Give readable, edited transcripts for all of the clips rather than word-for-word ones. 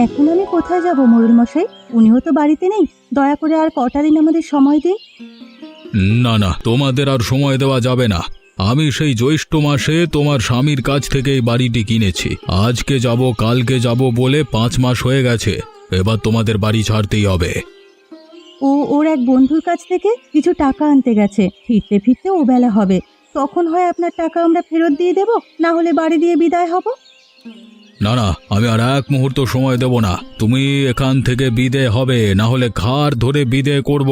এখন আমি কোথায় যাব মোড়ল মশাই? উনিও তো বাড়িতে নেই। দয়া করে আর কটা দিন আমাদের সময় দিন। না না, তোমাদের আর সময় দেওয়া যাবে না। আমি সেই জ্যৈষ্ঠ মাসে তোমার স্বামীর কাছ থেকে এই বাড়িটি কিনেছি। আজকে যাব কালকে যাব বলে 5 মাস হয়ে গেছে। এবার তোমাদের বাড়ি ছাড়তেই হবে। ও ওর এক বন্ধুর কাছ থেকে কিছু টাকা আনতে গেছে। ফিরতে ফিরতে ও বেলা হবে। তখন হয় আপনার টাকা আমরা ফেরত দিয়ে দেব, না হলে বাড়ি দিয়ে বিদায় হব। না না, আমি আর এক মুহূর্ত সময় দেব না। তুমি এখান থেকে বিদে হবে, না হলে ঘাড় ধরে বিদে করব।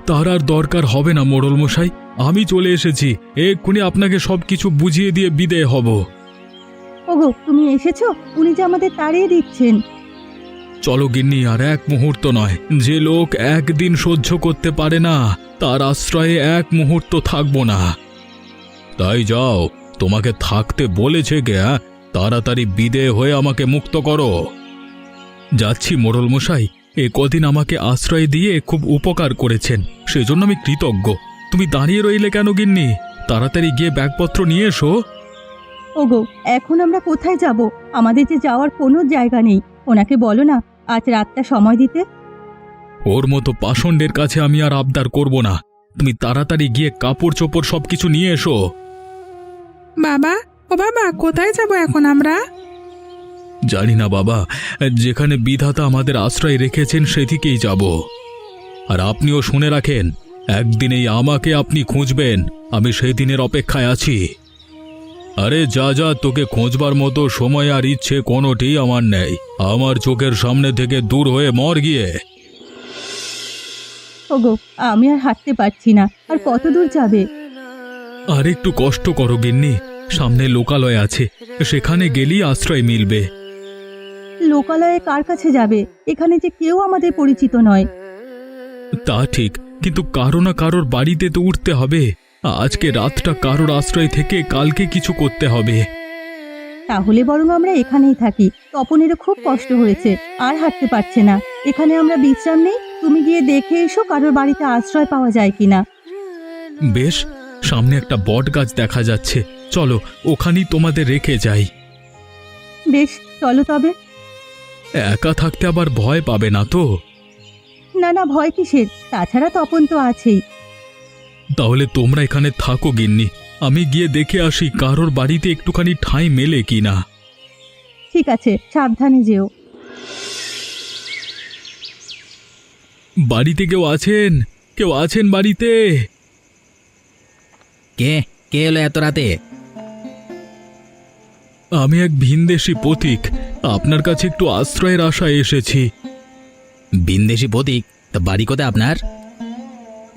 তার আর দরকার হবে না মোড়ল মশাই, আমি চলে এসেছি। এক্ষুনি আপনাকে সবকিছু বুঝিয়ে দিয়ে বিদে হব। ওগো, তুমি এসেছো? উনি যে আমাদের তাড়িয়ে দিচ্ছেন। চলো গিন্নি, আর এক মুহূর্ত নয়। যে লোক একদিন সহ্য করতে পারে না, তার আশ্রয়ে এক মুহূর্ত থাকবো না। তাই যাও, তোমাকে থাকতে বলেছে কে? তাড়াতাড়ি বিদে হয়ে আমাকে মুক্ত করো। যাচ্ছি মোড়ল মশাই, এ কদিন আমাকে আশ্রয় দিয়ে খুব উপকার করেছেন, সেজন্য আমি কৃতজ্ঞ। তুমি দাঁড়িয়ে রইলে কেন গিন্নি? তাড়াতাড়ি গিয়ে ব্যাগপত্র নিয়ে এসো। ওগো, এখন আমরা কোথায় যাব? আমাদের যে যাওয়ার কোনো জায়গা নেই। ওনাকে বলো না আজ রাতটা সময় দিতে। ওর মতো পাষণ্ডের কাছে আমি আর আবদার করব না। তুমি তাড়াতাড়ি গিয়ে কাপড় চোপড় সবকিছু নিয়ে এসো। বাবা, ও বাবা, কোথায় যাব এখন আমরা? জানি না বাবা, যেখানে বিধাতা আমাদের আশ্রয় রেখেছেন সেদিকেই যাব। আর আপনিও শুনে রাখেন, একদিনেই আমাকে আপনি খুঁজবেন। আমি সেই দিনের অপেক্ষায় আছি। আরে যা যা, তোকে খোঁজবার মতো সময় আর ইচ্ছে কোনোটি আমার নেই। আমার চোখের সামনে থেকে দূর হয়ে মর গিয়ে। ওগো, আমি আর হাঁটতে পারছি না। আর কত দূর যাবে? আর একটু কষ্ট করো গিন্নি, সামনে লোকালয় আছে, সেখানে গেলেই আশ্রয় মিলবে। লোকালয়ে কার কাছে যাবে? এখানে যে কেউ আমাদের পরিচিত নয়। তা ঠিক, কিন্তু কারো না কারোর বাড়িতে তো উঠতে হবে। আজকে রাতটা কারোর আশ্রয় থেকে কালকে কিছু করতে হবে। তাহলে বরং আমরা এখানেই থাকি। তপনেরও খুব কষ্ট হয়েছে, আর হাঁটতে পারছে না। এখানে আমরা বিশ্রাম নেই। তুমি গিয়ে দেখে এসো কারোর বাড়িতে আশ্রয় পাওয়া যায় কিনা। বেশ, সামনে একটা বট গাছ দেখা যাচ্ছে, চলো ওখানেই তোমাদের রেখে যাই। বেশ, চলো তবে। একা থাকতে আবার ভয় পাবে না তো? না না, ভয় কিসের? তাছাড়া তপন তো আছেই। তাহলে তোমরা এখানে থাকো গিন্নি, আমি গিয়ে দেখে আসি কারোর বাড়িতে একটুখানি ঠাঁই মেলে কিনা। ঠিক আছে, সাবধানে যেও। বাড়িতে কেউ আছেন? কেউ আছেন বাড়িতে? কে কে এলো এত রাতে? আমি এক ভিনদেশী পথিক, আপনার কাছে একটু আশ্রয়ের আশায় এসেছি। বিন্দেশি প্রতীক? তা বাড়ি কোথায় আপনার?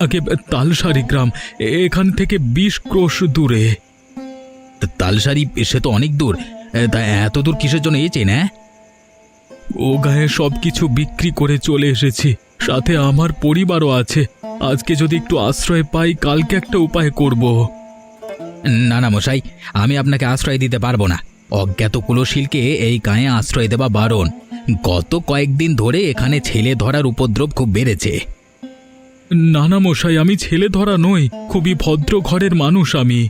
আগে তালসারি গ্রাম, এখান থেকে 20 ক্রোশ দূরে। তালসারি? সে তো অনেক দূর। তা এত দূর কিসের জন্য এসেছেন? হ্যাঁ, ও গায়ে সবকিছু বিক্রি করে চলে এসেছি, সাথে আমার পরিবারও আছে। আজকে যদি একটু আশ্রয় পাই, কালকে একটা উপায় করব। না না মশাই, আমি আপনাকে আশ্রয় দিতে পারবো না। অজ্ঞাত কুলশীলকে এই গায়ে আশ্রয় দেওয়া বারণ। গত কয়েকদিন ধরে এখানে ছেলে ধরার উপদ্রব খুব বেড়েছে। নানা মশাই, আমি ছেলে ধরা নই, খুবই ভদ্র ঘরের মানুষ আমি।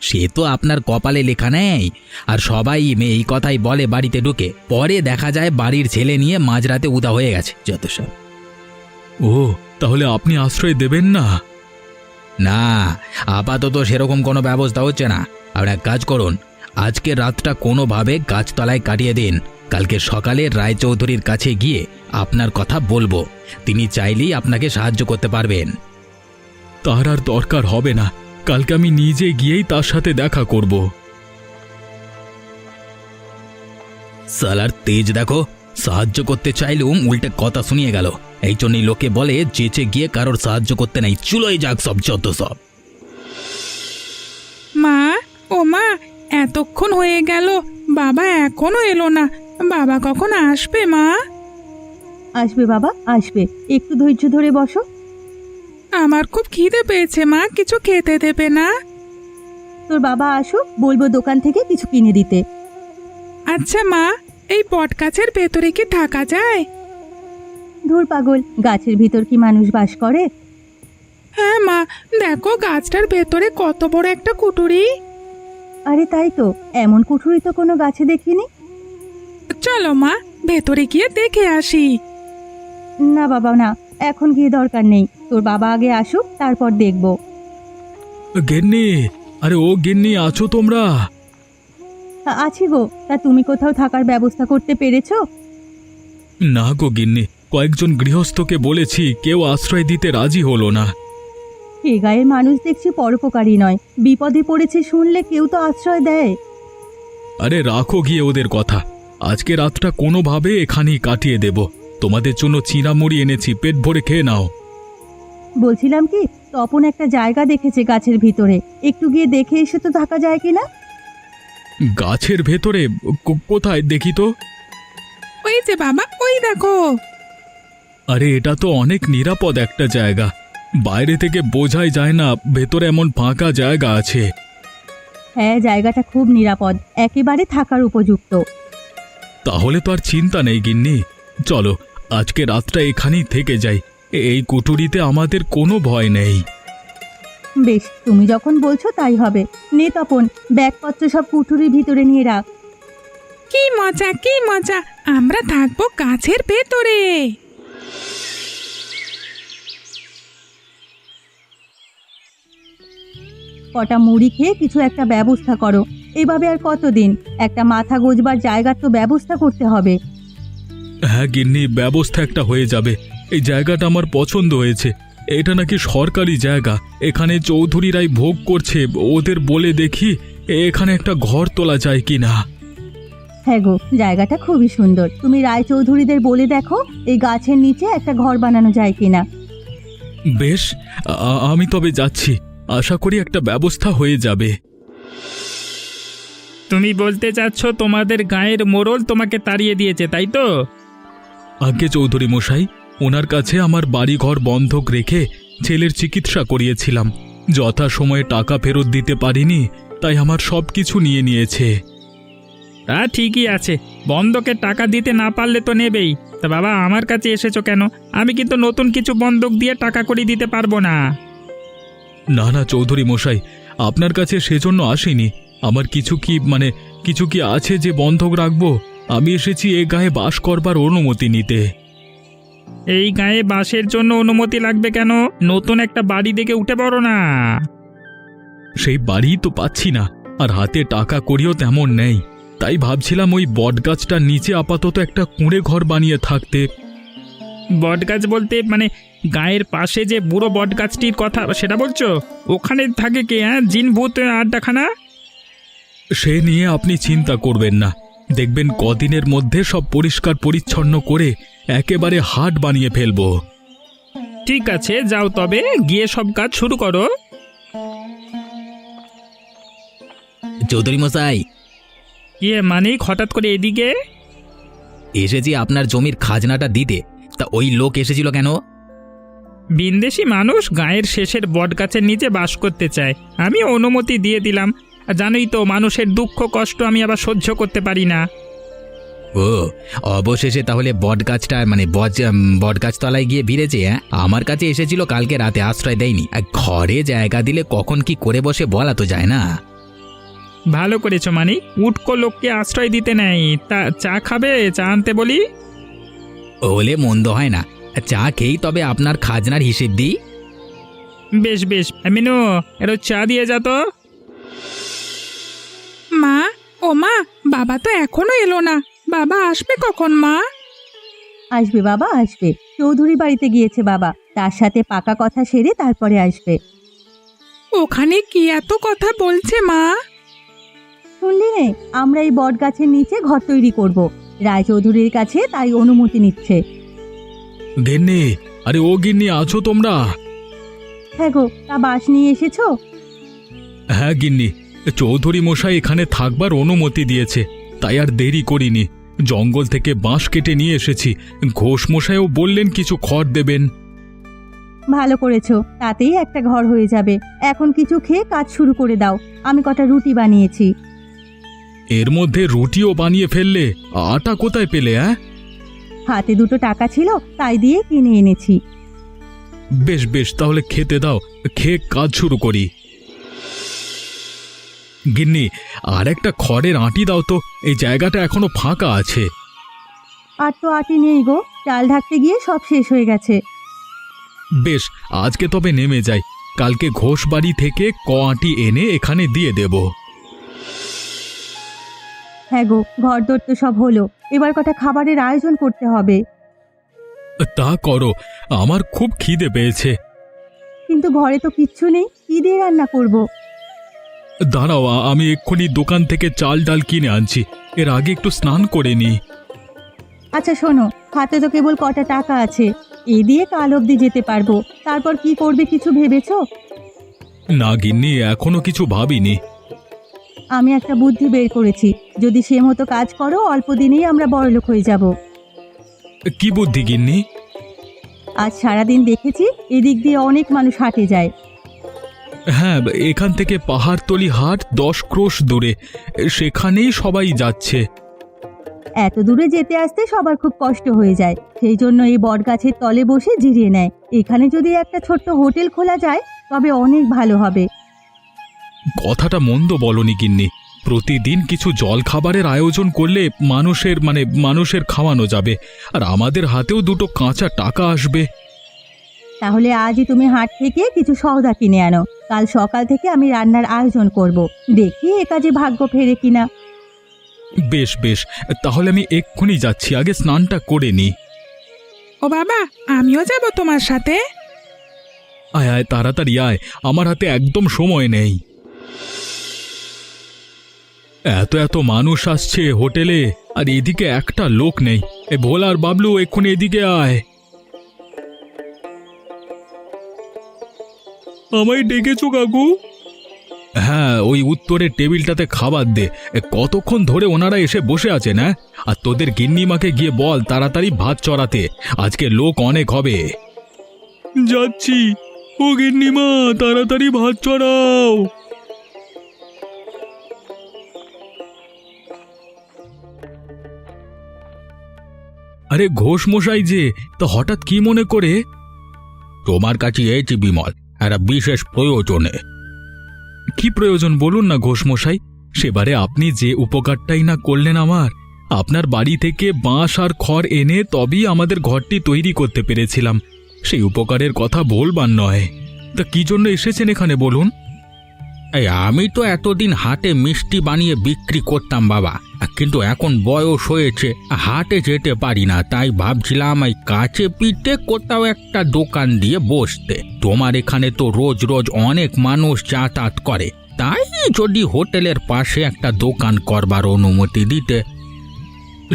সে তো আপনার কপালে লেখা নেই। আর সবাই এই কথাই বলে বাড়িতে ঢুকে, পরে দেখা যায় বাড়ির ছেলে নিয়ে মাঝরাতে উদা হয়ে গেছে যত সব। ও, তাহলে আপনি আশ্রয় দেবেন না? না, আপাতত সেরকম কোনো ব্যবস্থা হচ্ছে না। আর এক কাজ করুন, আজকে রাতটা কোনোভাবে গাছতলায় কাটিয়ে দিন। কালকে সকালে রায়চৌধুরীর কাছে গিয়ে আপনার কথা বলবো। তিনি চাইলেই আপনাকে সাহায্য করতে পারবেন। তার আর দরকার হবে না, কালকে আমি নিজে গিয়েই তার সাথে দেখা করব। সালার তেজ দেখো, সাহায্য করতে চাইলেও উল্টে কথা শুনিয়ে গেল। এই জন্যই লোকে বলে চেঁচে গিয়ে কারোর সাহায্য করতে নাই, চুলোই যাক সব যত সব। মা, ও মা, এতক্ষণ হয়ে গেল, বাবা এখনো এলো না। বাবা কখন আসবে মা? আসবে বাবা, আসবে। একটু ধৈর্য ধরে বসো। আমার খুব খিদে পেয়েছে মা, কিছু খেতে দেবে না? তোর বাবা আসুক, বলবো দোকান থেকে কিছু কিনে দিতে। আচ্ছা মা, এই বট গাছের ভেতরে কি থাকা যায়? ধুর পাগল, গাছের ভিতর কি মানুষ বাস করে? হ্যাঁ মা, দেখো গাছটার ভেতরে কত বড় একটা কুটুরি। আরে তাই তো, এমন কুঠুরি তো কোনো গাছে দেখিনি। চলো মা, ভেতরে গিয়ে দেখে আসি। না বাবা না, এখন গিয়ে দরকার নেই, তোর বাবা আগে আসুক তারপর দেখব। গিন্নি, আরে ও গিন্নি, আছো তোমরা? আছি গো, তা তুমি কোথাও থাকার ব্যবস্থা করতে পেরেছো? না গো গিন্নি, কয়েকজন গৃহস্থকে বলেছি, কেউ আশ্রয় দিতে রাজি হলো না। এ গায়ের মানুষ দেখছি পরোপকারী নয়, বিপদে পড়েছে শুনলে কেউ তো আশ্রয় দেয়। আরে রাখো গিয়ে ওদের কথা, আজকে রাতটা কোনোভাবে এখানেই কাটিয়ে দেব। তোমাদের জন্য চিঁড়ামুড়ি এনেছি, পেট ভরে খেয়ে নাও। বলছিলাম কি, তপন একটা জায়গা দেখেছে গাছের ভিতরে, একটু গিয়ে দেখে এসে তো থাকা যায় কিনা? গাছের ভেতরে? কোথায় দেখি তো। ওই যে বাবা, ওই দেখো। আরে এটা তো অনেক নিরাপদ একটা জায়গা, বাইরে থেকে বোঝাই যায় না ভেতরে এমন ফাঁকা জায়গা আছে। হ্যাঁ, জায়গাটা খুব নিরাপদ, একেবারে থাকার উপযুক্ত। তাহলে তো আর চিন্তা নেই গিন্নি, চলো আজকে রাতটা এখানেই থেকে যাই। এই কুটুরিতে আমাদের কোনো ভয় নেই। বেশ, তুমি যখন বলছো তাই হবে। নে তপন, ব্যাগপত্র সব কুঠুরির ভিতরে নিয়ে রাখ। কি মজা, কি মজা, আমরা থাকবো গাছের ভেতরে। কটা মুড়ি খেয়ে কিছু একটা ব্যবস্থা করো। এভাবে আর কতদিন? একটা মাথা গোজবার জায়গার তো ব্যবস্থা করতে হবে। হ্যাঁ গিন্নি, ব্যবস্থা একটা হয়ে যাবে। এই জায়গাটা আমার পছন্দ হয়েছে, এটা নাকি সরকারি জায়গা, এখানে চৌধুরীরাই ভোগ করছে। ওদের বলে দেখি এখানে একটা ঘর তোলা যায় কি না। হ্যাঁ গো, জায়গাটা খুবই সুন্দর, তুমি রায়চৌধুরীদের বলে দেখো এই গাছের নিচে একটা ঘর বানানো যায় কিনা। বেশ, আমি তবে যাচ্ছি, আশা করি একটা ব্যবস্থা হয়ে যাবে। তুমি বলতে চাচ্ছ তোমাদের গায়ের মোড়ল তোমাকে তাড়িয়ে দিয়েছে, তাই তো? আজ্ঞে চৌধুরী মশাই, ওনার কাছে আমার বাড়িঘর বন্ধক রেখে ছেলের চিকিৎসা করিয়েছিলাম, যথাসময়ে টাকা ফেরত দিতে পারিনি, তাই আমার সব কিছু নিয়ে নিয়েছে। তা ঠিকই আছে, বন্ধকের টাকা দিতে না পারলে তো নেবেই। তা বাবা, আমার কাছে এসেছো কেন? আমি কিন্তু নতুন কিছু বন্ধক দিয়ে টাকা করে দিতে পারবো না। না না চৌধুরী মশাই, আপনার কাছে সেজন্য আসিনি। আমার কিছু কি আছে যে বন্ধক রাখবো? আমি এসেছি এ গায়ে বাস করবার অনুমতি নিতে। এই গায়ে বাসের জন্য অনুমতি লাগবে কেন? নতুন একটা বাড়ি দেখে উঠে পড়ো না। সেই বাড়ি তো পাচ্ছি না, আর হাতে টাকা করিও তেমন নেই, তাই ভাবছিলাম ওই বটগাছটার নিচে আপাতত একটা কুঁড়ে ঘর বানিয়ে থাকতে। বটগাছ বলতে গায়ের পাশে যে বুড়ো বটগাছটির কথা সেটা বলছো? ওখানে থাকে কে? জিন ভূত আড্ডাখানা? সে নিয়ে আপনি চিন্তা করবেন না, দেখবেন কদিনের মধ্যে সব পরিষ্কার পরিচ্ছন্ন করে একেবারে হাট বানিয়ে ফেলবো। ঠিক আছে, যাও তবে, গিয়ে সব কাজ শুরু করো। চৌধুরী মশাই, মানিক, হঠাৎ করে এদিকে? এসেছি আপনার জমির খাজনাটা দিতে। তা ওই লোক এসেছিল কেন? বিন্দেশি মানুষ গায়ের শেষের বটগাছের নিচে বাস করতে চায়, আমি অনুমতি দিয়ে দিলাম। আর জানোই তো, মানুষের দুঃখ কষ্ট আমি আবার সহ্য করতে পারি না। ও, অবশেষে তাহলে বটগাছটা বটগাছ তলায় গিয়ে ভিড়েছে। আমার কাছে এসেছিল কালকে রাতে, আশ্রয় দেয়নি। আর ঘরে জায়গা দিলে কখন কি করে বসে বলা তো যায় না। ভালো করেছো মানিক, উটকো লোককে আশ্রয় দিতে নেই। তা চা খাবে? চা আনতে বলি? হলে মন্দ হয় না, চা খেয়েই তবে আপনার খাজনার হিসেব দিই। বেশ বেশ, মিনু, এরও চা দিয়ে যা তো। মা, ও মা, বাবা তো এখনো এলো না, বাবা আসবে কখন মা? আসবে বাবা, আসবে। চৌধুরী বাড়িতে গিয়েছে বাবা, তার সাথে পাকা কথা সেরে তারপরে আসবে। ওখানে কি এত কথা বলছে মা? শুনলি নে, আমরা এই বট গাছের নিচে ঘর তৈরি করব। রায়চৌধুরীর কাছে তাই অনুমতি নিচ্ছে। গিন্নি, আরে ও গিন্নি, আছো তোমরা? হ্যাঁ গো, তা বাস নিয়ে এসেছো? হ্যাঁ গিন্নি, চৌধুরী মশাই এখানে থাকবার অনুমতি দিয়েছে, তাই আর দেরি করিনি। জঙ্গল থেকে বাঁশ কেটে নিয়ে এসেছি, ঘোষ মশাইও বললেন কিছু খড় দেবেন। ভালো করেছো, তাতেই একটা ঘর হয়ে যাবে। এখন কিছু খেয়ে কাজ শুরু করে দাও, আমি কটা রুটি বানিয়েছি। এর মধ্যে রুটিও বানিয়ে ফেললে? আটা কোথায় পেলে? হাতে দুটো টাকা ছিল, তাই দিয়ে কিনে এনেছি। বেশ বেশ, তাহলে খেতে দাও, খেয়ে কাজ শুরু করি। গিন্নি, আর একটা খড়ের আঁটি দাও তো, এই জায়গাটা এখনো ফাঁকা আছে। আর তো আটি নেই গো, চাল ঢাকতে গিয়ে সব শেষ হয়ে গেছে। বেশ, আজকে তবে নেমে যাই, কালকে ঘোষ বাড়ি থেকে আঁটি এনে এখানে দিয়ে দেব। হ্যাঁ গো, ঘরদোর তো সব হলো, এবার কটা খাবারের আয়োজন করতে হবে। তা করো, আমার খুব খিদে পেয়েছে। কিন্তু ঘরে তো কিচ্ছু নেই, কি দিয়ে রান্না করব? দাঁড়াও, আমি এক্ষুনি দোকান থেকে চাল ডাল কিনে আনছি, এর আগে একটু স্নান করে নি। আচ্ছা শোনো, হাতে তো কেবল কটা টাকা আছে, এই দিয়ে কাল অবধি যেতে পারবো, তারপর কি করবে কিছু ভেবেছো? না গিন্নি, এখনো কিছু ভাবিনি। আমি একটা বুদ্ধি বের করেছি, যদি সে মতো কাজ করো অল্প দিনেই আমরা বড়লোক হয়ে যাব। কি বুদ্ধি গিন্নি? আজ সারাদিন দেখেছি এদিক দিয়ে অনেক মানুষ হাটে যায়। হ্যাঁ, এখান থেকে পাহাড়তলি হাট 10 ক্রোশ দূরে, সেখানেই সবাই যাচ্ছে। এত দূরে যেতে আসতে সবার খুব কষ্ট হয়ে যায়, সেই জন্য এই বটগাছের তলে বসে জিরিয়ে নেয়। এখানে যদি একটা ছোট্ট হোটেল খোলা যায় তবে অনেক ভালো হবে। কথাটা মন্দ বলনি গিন্নি, প্রতিদিন কিছু জল খাবারের আয়োজন করলে মানুষের খাওয়ানো যাবে, আর আমাদের হাতেও দুটো কাঁচা টাকা আসবে। তাহলে আজই তুমি হাট থেকে কিছু সওদা কিনে আনো, কাল সকাল থেকে আমি রান্নার আয়োজন করব, দেখি এ কাজে ভাগ্য ফেরে কিনা। বেশ বেশ, তাহলে আমি এক্ষুনি যাচ্ছি, আগে স্নানটা করে নি। ও বাবা, আমিও যাব তোমার সাথে। আয় আয়, তাড়াতাড়ি আয়, আমার হাতে একদম সময় নেই। এত মানুষ আসছে হোটেলে, আর এদিকে একটা লোক নেই। এ ভোলা আর বাবলু, এক্ষুনি এদিকে আয়। আমায় ডেকেছো কাকু? হ্যাঁ, ওই উত্তরের টেবিলটাতে খাবার দে, কতক্ষণ ধরে ওনারা এসে বসে আছেন। হ্যাঁ, আর তোদের গিন্নিমাকে গিয়ে বল তাড়াতাড়ি ভাত চড়াতে, আজকে লোক অনেক হবে। যাচ্ছি। ও গিন্নিমা, তাড়াতাড়ি ভাত চড়াও। আরে ঘোষ মশাই যে, তো হঠাৎ কি মনে করে? তোমার কাছে এসেছি বিমল, একটা বিশেষ প্রয়োজনে। কি প্রয়োজন বলুন না ঘোষ মশাই, সেবারে আপনি যে উপকারটাই না করলেন আমার। আপনার বাড়ি থেকে বাঁশ আর খড় এনে তবেই আমাদের ঘরটি তৈরি করতে পেরেছিলাম, সেই উপকারের কথা বলবার নয়। তা কি জন্য এসেছেন এখানে বলুন? এই আমি তো এতদিন হাটে মিষ্টি বানিয়ে বিক্রি করতাম বাবা, কিন্তু এখন বয়স হয়েছে, হাটে যেতে পারি না, তাই ভাবছিলাম এই কাছে পিঠে কোথাও একটা দোকান দিয়ে বসতে। তোমার এখানে তো রোজ রোজ অনেক মানুষ যাতায়াত করে, তাই যদি হোটেলের পাশে একটা দোকান করবার অনুমতি দিতে।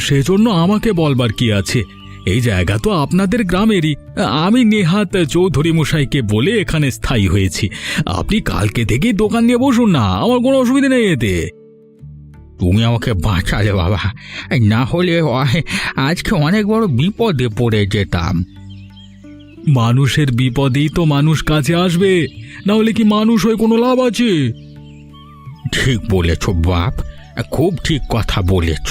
সেজন্য আমাকে বলবার কি আছে, এই জায়গা তো আপনাদের গ্রামেরই। আমি নেহাত চৌধুরী মশাইকে বলে এখানে স্থায়ী হয়েছি। আপনি কালকে থেকেই দোকান নিয়ে বসুন না, আমার কোনো অসুবিধা নেই এতে। তুমি আমাকে বাঁচালে বাবা, না হলে আজকে অনেক বড় বিপদে পড়ে যেতাম। মানুষের বিপদেই তো মানুষ কাছে আসবে, না হলে কি মানুষ হয়ে কোনো লাভ আছে? ঠিক বলেছ বাপ, খুব ঠিক কথা বলেছ।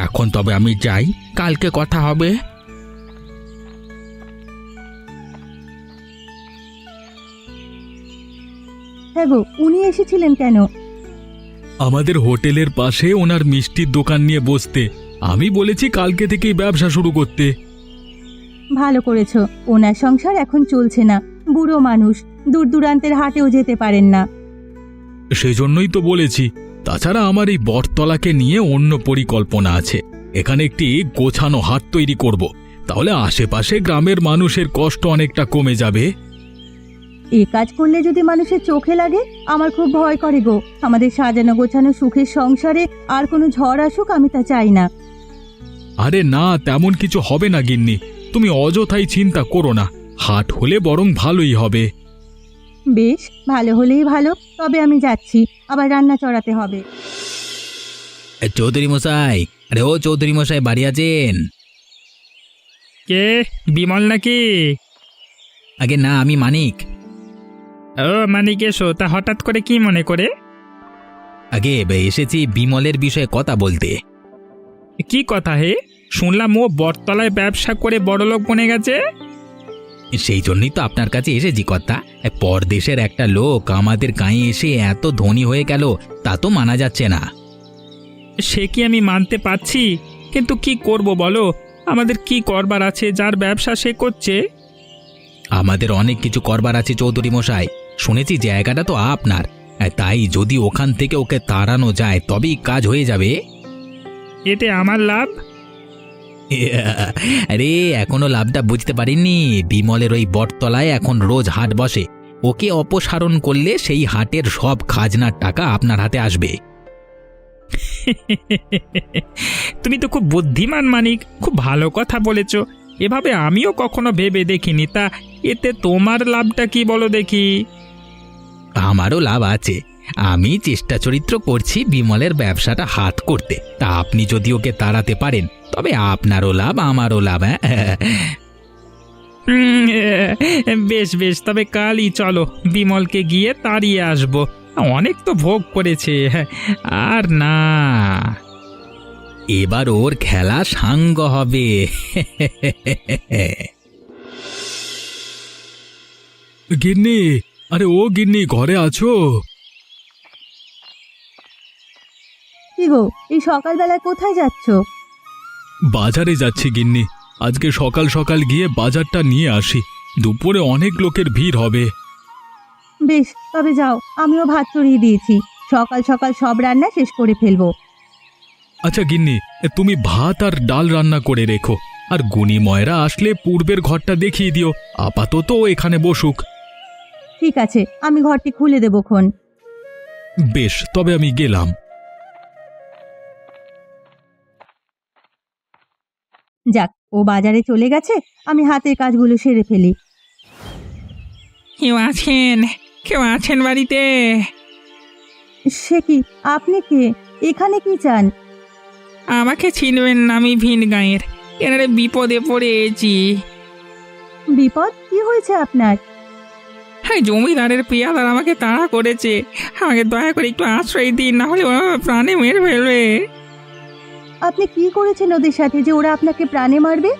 এখন তবে আমি যাই, কালকে কথা হবে। হ্যাঁ গো, উনি এসেছিলেন কেন? আমাদের হোটেলের পাশে ওনার মিষ্টির দোকান নিয়ে বসতে। আমি বলেছি কালকে থেকেই ব্যবসা শুরু করতে। ভালো করেছো, ওনার সংসার এখন চলছে না, বুড়ো মানুষ, দূর দূরান্তের হাটেও যেতে পারেন না। সেজন্যই তো বলেছি। তাছাড়া আমার এই বটতলাকে নিয়ে অন্য পরিকল্পনা আছে। এখানে একটি গোছানো হাট তৈরি করব, তাহলে আশেপাশে গ্রামের মানুষের কষ্ট অনেকটা কমে যাবে। এই কাজ করলে যদি মানুষের চোখে লাগে, আমার খুব ভয় করে গো। আমাদের সাজানো গোছানো সুখের সংসারে আর কোনো ঝড় আসুক, আমি তা চাই না। আরে না, তেমন কিছু হবে না গিন্নি, তুমি অযথাই চিন্তা করো না। হাট হলে বরং ভালোই হবে। বেশ, ভালো হলেই ভালো, তবে আমি যাচ্ছি, আবার রান্না চড়াতে হবে। চৌধুরী মশাই, আরে ও চৌধুরী মশাই, বাড়ি আছেন? কে, বিমল নাকি? আগে না, আমি মানিক। ও মানিক, এসো। তা হঠাৎ করে কি মনে করে? আগে এসেছি বিমলের বিষয়ে কথা বলতে। কি কথা হে? শুনলাম ও বটতলায় ব্যবসা করে বড়লোক বনে গেছে। সেই জন্যই তো আপনার কাছে এসেছি কর্তা। পরদেশের একটা লোক আমাদের গাঁয়ে এসে এত ধনী হয়ে গেল, তা তো মানা যাচ্ছে না। সে কি আমি মানতে পারছি, কিন্তু কি করব বলো? আমাদের কি করবার আছে? যার ব্যবসা সে করছে। আমাদের অনেক কিছু করবার আছে চৌধুরী মশাই। শুনেছি জায়গাটা তো আপনার, তাই যদি ওখান থেকে ওকে তাড়ানো যায় তবেই কাজ হয়ে যাবে। এতে আমার লাভ? আরে এখনো লাভটা বুঝতে পারিনি। বিমলের ওই বটতলায় এখন রোজ হাট বসে, ওকে অপসারণ করলে সেই হাটের সব খাজনার টাকা আপনার হাতে আসবে। তুমি তো খুব বুদ্ধিমান মানিক, খুব ভালো কথা বলেছ। এভাবে আমিও কখনো ভেবে দেখিনি। তা এতে তোমার লাভটা কি বলো দেখি? আমারও লাভ আছে। আমি চেষ্টা চরিত্র করছি বিমলের ব্যবসাটা হাত করতে। তা আপনি যদি ওকে তাড়াতে পারেন তবে আপনারও লাভ আমারও লাভ। বেশ বেশ, তবে কালই চলো, বিমলকে গিয়ে তাড়িয়ে আসবো। অনেক তো ভোগ করেছে, আর না। এবার ওর খেলা সাঙ্গ হবে। গিন্নি, আরে ও গিন্নি, ঘরে আছো? কি গো, এই সকালবেলায় কোথায় যাচ্ছ? বাজারে যাচ্ছি গিন্নি। আজকে সকাল সকাল গিয়ে বাজারটা নিয়ে আসি, দুপুরে অনেক লোকের ভিড় হবে। বেশ, তবে যাও, আমিও ভাত চড়িয়ে দিয়েছি। সকাল সকাল সব রান্না শেষ করে ফেলবো। আচ্ছা গিন্নি, তুমি ভাত আর ডাল রান্না করে রেখো, আর গুণী ময়রা আসলে পূর্বের ঘরটা দেখিয়ে দিও। আপাতত ও এখানে বসুক। ঠিক আছে, আমি ঘরটি খুলে দেবো খন। বেশ, তবে আমি গেলাম। যাক, ও বাজারে চলে গেছে, আমি হাতের কাজগুলো সেরে ফেলি। কেউ আছেন? কেউ আছেন বাড়িতে? সে কি, আপনি কে? এখানে কি চান? আমাকে চিনবেন না, আমি ভিন গাঁয়ের। এনারে বিপদে পড়েছি। বিপদ? কি হয়েছে আপনার? হ্যাঁ, জমিদারের পিয়াদার আমাকে তাড়া করেছে। আমাকে দয়া করে একটু আশ্রয় দিন, না হলে ওরা প্রাণে মেরে ফেলবে। আপনি কি করেছেন ওদের সাথে যে ওরা আপনাকে প্রাণে মারবে?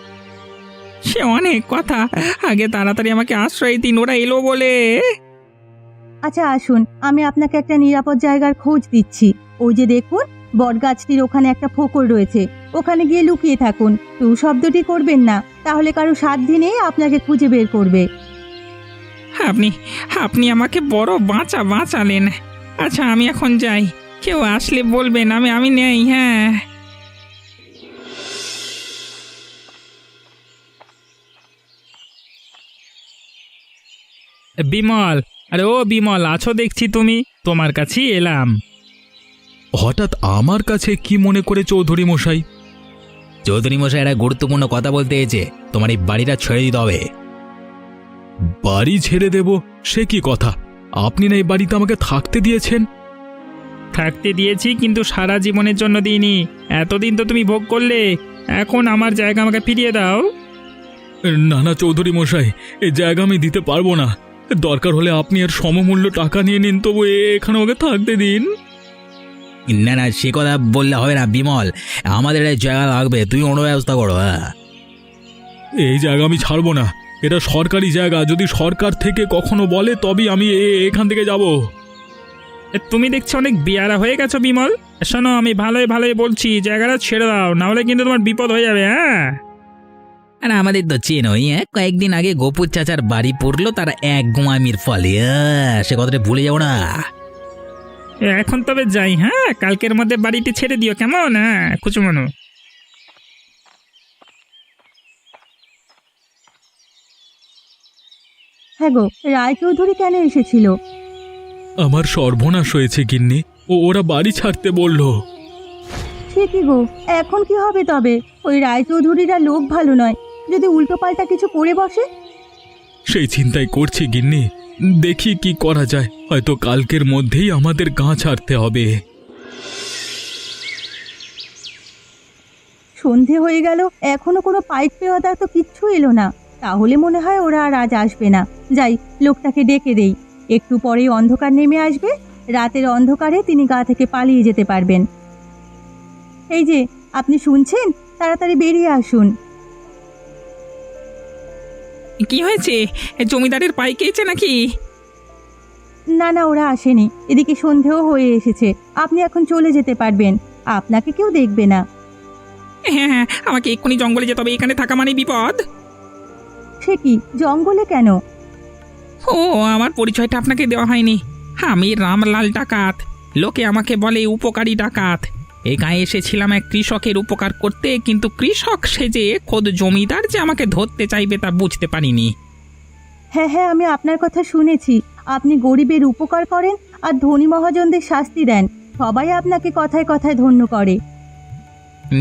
সে অনেক কথা, আগে তাড়াতাড়ি আমাকে আশ্রয় দিন, ওরা এলো বলে। আচ্ছা আসুন, আমি আপনাকে একটা নিরাপদ জায়গার খোঁজ দিচ্ছি। ওই যে দেখুন, বটগাছটির ওখানে একটা ফোকর রয়েছে, ওখানে গিয়ে লুকিয়ে থাকুন। টু শব্দটি করবেন না, তাহলে কারো সাধ্য নেই আপনাকে খুঁজে বের করবে। আপনি আপনি আমাকে বড় বাঁচালেন। আচ্ছা, আমি এখন যাই। কেউ আসলে বলবেন আমি আমি নেই। হ্যাঁ, বিমল, আরে ও বিমল, আছো দেখছি তুমি। তোমার কাছেই এলাম। হঠাৎ আমার কাছে কি মনে করে চৌধুরী মশাই? চৌধুরী মশাই একটা গুরুত্বপূর্ণ কথা বলতে এসে, তোমার এই বাড়িটা ছেড়ে দিতে হবে। বাড়ি ছেড়ে দেব? সে কি কথা? আপনি না এই বাড়িতে আমাকে থাকতে দিয়েছেন। থাকতে দিয়েছি, কিন্তু সারা জীবনের জন্য দিইনি। এতদিন তো তুমি ভোগ করলে, এখন আমার জায়গা আমাকে ফিরিয়ে দাও। না না চৌধুরী মশাই, এই জায়গা আমি দিতে পারবো না। দরকার হলে আপনি এর সমমূল্য টাকা নিয়ে নিন, তবু এখানে ওকে থাকতে দিন। না না, সে কথা বললে হবে না বিমল, আমাদের এই জায়গা লাগবে, তুমি অন্য ব্যবস্থা করো। এই জায়গা আমি ছাড়বো না, এটা সরকারি জায়গা। যদি সরকার থেকে কখনো বলে তবেই আমি এখান থেকে যাব। তুমি দেখছি অনেক বেয়ারা হয়ে গেছো বিমল। শোনো, আমি ভালোই ভালোই বলছি, জায়গাটা ছেড়ে দাও, না হলে কিন্তু তোমার বিপদ হয়ে যাবে। হ্যাঁ, আর আমাদের তো চেনই, কয়েকদিন আগে গোপুর চাচার বাড়ি পড়লো তার এক গোয়ামির ফলে। সে কথাটা ভুলে যাও না। এখন তবে যাই। হ্যাঁ, কালকের মধ্যে বাড়িটি ছেড়ে দিও, কেমন? হ্যাঁ, কুচুমানো। হ্যাঁ গো, রায়চৌধুরী কেন এসেছিল? আমার সর্বনাশ হয়েছে গিন্নি, ওরা বাড়ি ছাড়তে বলল। সে কি গো, এখন কি হবে তবে? ওই রায়চৌধুরীরা লোক ভালো নয়, যদি উল্টোপাল্টা কিছু করে বসে। সেই চিন্তাই করছি গিন্নি, দেখি কি করা যায়। হয়তো কালকের মধ্যেই আমাদের গাঁ ছাড়তে হবে। সন্ধে হয়ে গেল, এখনো কোনো পাইপ পেওয়াদার তো কিচ্ছু এলো না। তাহলে মনে হয় ওরা আর আজ আসবে না। যাই, লোকটাকে ডেকে দেই, একটু পরেই অন্ধকার নেমে আসবে। রাতের অন্ধকারে তিনি গা থেকে পালিয়ে যেতে পারবেন। এই যে, আপনি শুনছেন? তাড়াতাড়ি বেরিয়ে আসুন। কি হয়েছে? জমিদারের পাই খেয়েছে নাকি? না না, ওরা আসেনি। এদিকে সন্ধেও হয়ে এসেছে। আপনি এখন চলে যেতে পারবেন। আপনাকে কেউ দেখবে না। হ্যাঁ হ্যাঁ, আমাকে এক্ষুনি জঙ্গলে যেতে হবে, এখানে থাকা মানে বিপদ। সে কি, জঙ্গলে কেন? ও, আমার পরিচয়টা আপনাকে দেওয়া হয়নি। আমি রামলাল ডাকাত। লোকে আমাকে বলে উপকারী ডাকাত। এই গায়ে এসেছিলাম এক কৃষকের উপকার করতে, কিন্তু কৃষক সেজে খোদ জমিদার যে আমাকে ধরতে চাইবে তা বুঝতে পারিনি। হ্যাঁ হ্যাঁ, আমি আপনার কথা শুনেছি। আপনি গরিবের উপকার করেন আর ধনী মহাজনদের শাস্তি দেন। সবাই আপনাকে কথায় কথায় ধন্য করে।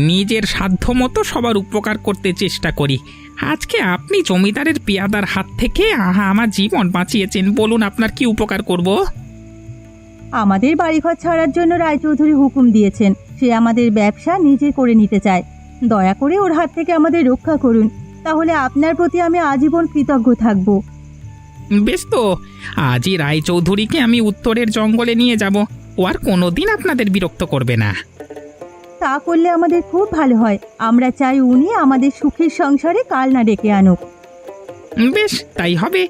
নিজের সাধ্য মতো সবার উপকার করতে চেষ্টা করি। আজকে আপনি জমিদারের পেয়াদার হাত থেকে আমার জীবন বাঁচিয়েছেন। বলুন, আপনার কি উপকার করব? আমাদের বাড়িঘর ছাড়ার জন্য রায়চৌধুরী হুকুম দিয়েছেন। সে আমাদের ব্যবসা নিজে করে নিতে চায়। দয়া করে ওর হাত থেকে আমাদের রক্ষা করুন। তাহলে আপনার প্রতি আমি আজীবন কৃতজ্ঞ থাকব। বেশ তো, আজই রায়চৌধুরীকে আমি উত্তরের জঙ্গলে নিয়ে যাব। ও আর কোনোদিন আপনাদের বিরক্ত করবে না। তা করলে আমাদের খুব ভালো হয়। আমরা চাই উনি আমাদের সুখের সংসারে কাল না ডেকে আনুক। বেশ, তাই হবে।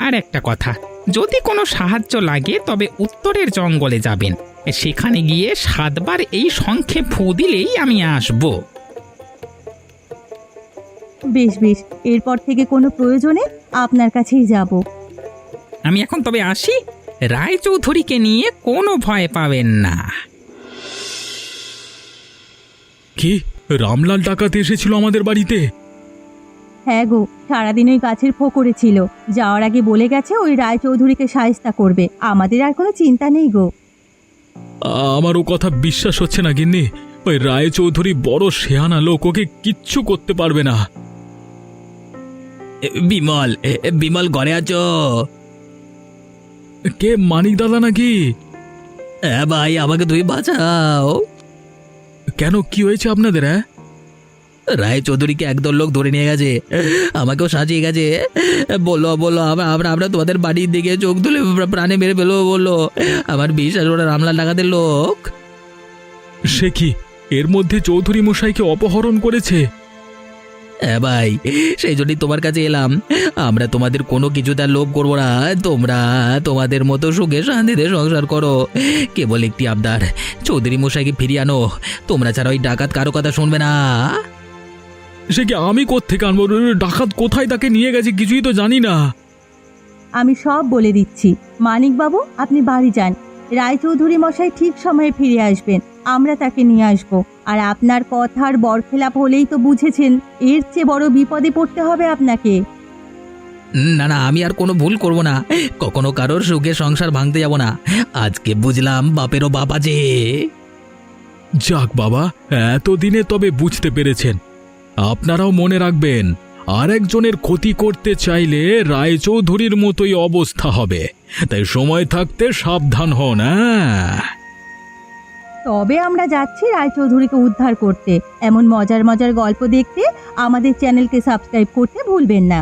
আর একটা কথা, যদি কোনো সাহায্য লাগে তবে উত্তরের জঙ্গলে যাবেন। সেখানে গিয়ে 7 বার এই শঙ্খে ফু দিলেই আমি আসব। বেশ বেশ, এরপর থেকে কোনো প্রয়োজনে আপনার কাছেই যাব। আমি এখন তবে আসি। রায়চৌধুরীকে নিয়ে কোনো ভয় পাবেন না। কি, রামলাল ডাকাত এসেছিল আমাদের বাড়িতে? হ্যাঁ গো, সারাদিন ওই গাছের ফোকরে ছিল। যাওয়ার আগে বলে গেছে ওই রায়চৌধুরীকে শায়েস্তা করবে। আমাদের আর কোনো চিন্তা নেই গো। আমার ও কথা বিশ্বাস হচ্ছে না গিন্নি। ওই রায়চৌধুরী বড় শেয়ানা লোক, ওকে কিচ্ছু করতে পারবে না। বিমল, বিমল ঘরে আছো? কে, মানিক দাদা নাকি? হ্যাঁ ভাই, আমাকে তুমি বাঁচাও। কেন, কি হয়েছে আপনাদের? হ্যাঁ, রায় চৌধুরীকে একদল লোক ধরে নিয়ে গেছে, আমাকেও সাজিয়ে গেছে। বললো বললো আমরা তোমাদের বাড়ির দিকে চোখ তুলে প্রাণে মেরে ফেলবো বললো। আমার বিশ্বাস, ওরা রামলাল ডাকাতের লোক। সে কি, এর মধ্যে চৌধুরী মশাইকে অপহরণ করেছে? হ্যাঁ ভাই, সেই জন্যই তোমার কাছে এলাম। আমরা তোমাদের কোনো কিছু তার লোভ করবো না। তোমরা তোমাদের মতো সুখে শান্তিতে সংসার করো। কেবল একটি আবদার, চৌধুরী মশাইকে ফিরিয়ে আনো। তোমরা ছাড়া ওই ডাকাত কারো কথা শুনবে না। সে কি, আমি কোত্থেকে আনবো? ডাকাত কোথায় তাকে নিয়ে গেছে কিছুই তো জানি না। আমি সব বলে দিচ্ছি। মানিকবাবু, আপনি বাড়ি যান। রায়চৌধুরী মশাই ঠিক সময়ে ফিরে আসবেন। আমরা তাকে নিয়ে আসব। আর আপনার কথার বরখেলাপ হলেই তো বুঝেছেন, এর চেয়ে বড় বিপদে পড়তে হবে আপনাকে। না না, আমি আর কোনো ভুল করব না। কখনো কারোর সুখে সংসার ভাঙতে যাব না। আজকে বুঝলাম বাপেরও বাপ আছে। যাক বাবা, এতদিনে তবে বুঝতে পেরেছেন। আপনারাও মনে রাখবেন, আরেকজনের ক্ষতি করতে চাইলে রায়চৌধুরীর মতোই অবস্থা হবে। তাই সময় থাকতে সাবধান হন। তবে আমরা যাচ্ছি রায়চৌধুরীকে উদ্ধার করতে। এমন মজার মজার গল্প দেখতে আমাদের চ্যানেলকে সাবস্ক্রাইব করতে ভুলবেন না।